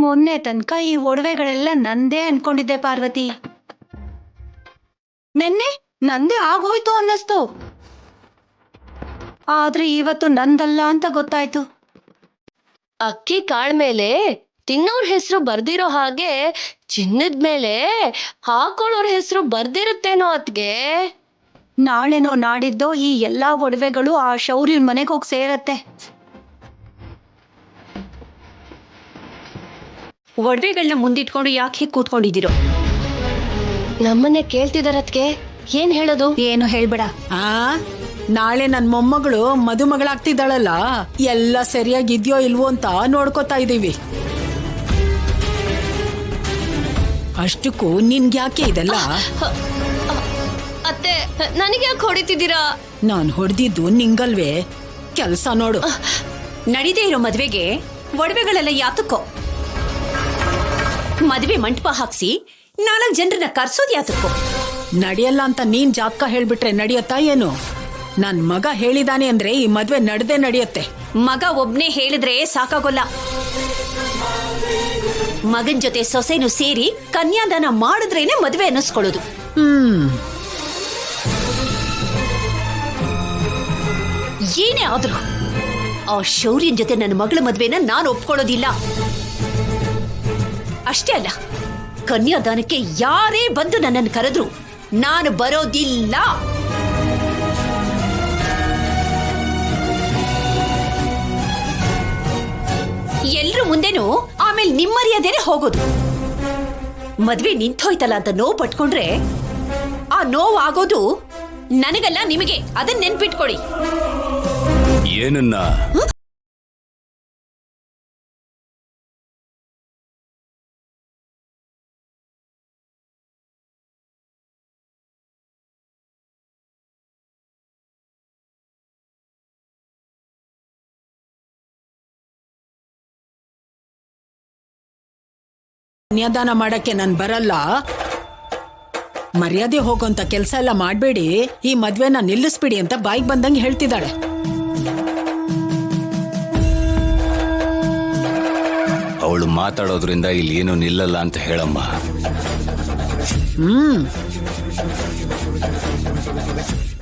ಮೊನ್ನೆ ತನಕ ಈ ಒಡವೆಗಳೆಲ್ಲ ನಂದೇ ಅನ್ಕೊಂಡಿದ್ದೆ ಪಾರ್ವತಿ. ನೆನ್ನೆ ನಂದೇ ಆಗೋಯ್ತು ಅನ್ನಿಸ್ತು. ಆದ್ರೆ ಇವತ್ತು ನಂದಲ್ಲ ಅಂತ ಗೊತ್ತಾಯ್ತು. ಅಕ್ಕಿ ಕಾಳ್ ಮೇಲೆ ತಿನ್ನೋರ್ ಹೆಸರು ಬರ್ದಿರೋ ಹಾಗೆ ಚಿನ್ನದ ಮೇಲೆ ಹಾಕೊಳ್ಳೋರ್ ಹೆಸರು ಬರ್ದಿರುತ್ತೇನೋ ಅತ್ಗೆ. ನಾಳೆನೋ ನಾಡಿದ್ದೋ ಈ ಎಲ್ಲಾ ಒಡವೆಗಳು ಆ ಶೌರ್ಯನ್ ಮನೆಗೆ ಹೋಗಿ ಸೇರತ್ತೆ. ಒಡವೆಗಳನ್ನ ಮುಂದಿಟ್ಕೊಂಡು ಯಾಕೆ ಕೂತ್ಕೊಂಡಿದ್ದೀರೋ? ನಮ್ಮನ್ನೇ ಕೇಳ್ತಿದಾರತ್ಗೆ, ಏನ್ ಹೇಳೋದು? ಏನು ಹೇಳ್ಬೇಡ. ನಾಳೆ ನನ್ ಮೊಮ್ಮಗಳು ಮದುಮಗಳಾಗ್ತಿದ್ದಾಳಲ್ಲ, ಎಲ್ಲ ಸರಿಯಾಗಿದ್ಯೋ ಇಲ್ವೋ ಅಂತ ನೋಡ್ಕೋತಾ ಇದೀವಿ. ಅಷ್ಟಕ್ಕೂ ನಿನ್ಗ್ಯಾಕೆ ಇದೆಲ್ಲ? ಅತ್ತೆ, ನನಗೆ ಯಾಕೆ ಹೊಡಿತಿದ್ದೀರಾ? ನಾನ್ ಹೊಡೆದಿದ್ದು ನಿಂಗಲ್ವೇ? ಕೆಲ್ಸ ನೋಡು. ನಡೀದೇ ಇರೋ ಮದ್ವೆಗೆ ಒಡವೆಗಳೆಲ್ಲ ಯಾತಕ್ಕೋ? ಮದ್ವೆ ಮಂಟಪ ಹಾಕ್ಸಿ 4 ಜನರನ್ನ ಕರ್ಸೋದ್ ಯಾತಕ್ಕೋ? ನಡೆಯಲ್ಲ ಅಂತ ನೀನ್ ಜಾತಕ ಹೇಳ್ಬಿಟ್ರೆ ನಡೆಯತ್ತಾ ಏನು? ನನ್ ಮಗ ಹೇಳಿದಾನೆ ಅಂದ್ರೆ ಈ ಮದ್ವೆ ನಡೆದೇ ನಡೆಯುತ್ತೆ. ಮಗ ಒಬ್ನೇ ಹೇಳಿದ್ರೆ ಸಾಕಾಗೋಲ್ಲ. ಮಗನ್ ಜೊತೆ ಸೊಸೆನು ಸೇರಿ ಕನ್ಯಾದಾನ ಮಾಡಿದ್ರೇನೆ ಮದ್ವೆ ಅನ್ನಿಸ್ಕೊಳ್ಳೋದು. ಏನೇ ಆದ್ರೂ ಆ ಶೌರ್ಯನ್ ಜೊತೆ ನನ್ನ ಮಗಳ ಮದ್ವೆನ ನಾನು ಒಪ್ಕೊಳ್ಳೋದಿಲ್ಲ. ಅಷ್ಟೇ ಅಲ್ಲ, ಕನ್ಯಾದಾನಕ್ಕೆ ಯಾರೇ ಬಂದು ನನ್ನನ್ನು ಕರೆದ್ರು ನಾನು ಬರೋದಿಲ್ಲ. ಎಲ್ರು ಮುಂದೆನೂ ಆಮೇಲೆ ನಿಮ್ಮರಿಯದೇನೆ ಹೋಗೋದು. ಮದ್ವೆ ನಿಂತೋಯ್ತಲ್ಲ ಅಂತ ನೋವು ಪಟ್ಕೊಂಡ್ರೆ ಆ ನೋವು ಆಗೋದು ನನಗಲ್ಲ ನಿಮಗೆ. ಅದನ್ನ ನೆನ್ಪಿಟ್ಕೊಡಿ. ಏನನ್ನ? ಕನ್ಯಾದಾನ ಮಾಡಕ್ಕೆ ನಾನ್ ಬರಲ್ಲ. ಮರ್ಯಾದೆ ಹೋಗೋಂತ ಕೆಲ್ಸ ಎಲ್ಲ ಮಾಡ್ಬೇಡಿ, ಈ ಮದ್ವೆನ ನಿಲ್ಲಿಸ್ಬಿಡಿ ಅಂತ ಬಾಯಿಗೆ ಬಂದಂಗೆ ಹೇಳ್ತಿದ್ದಾಳೆ. ಅವಳು ಮಾತಾಡೋದ್ರಿಂದ ಇಲ್ಲಿ ಏನು ನಿಲ್ಲಲ್ಲ ಅಂತ ಹೇಳಮ್ಮ.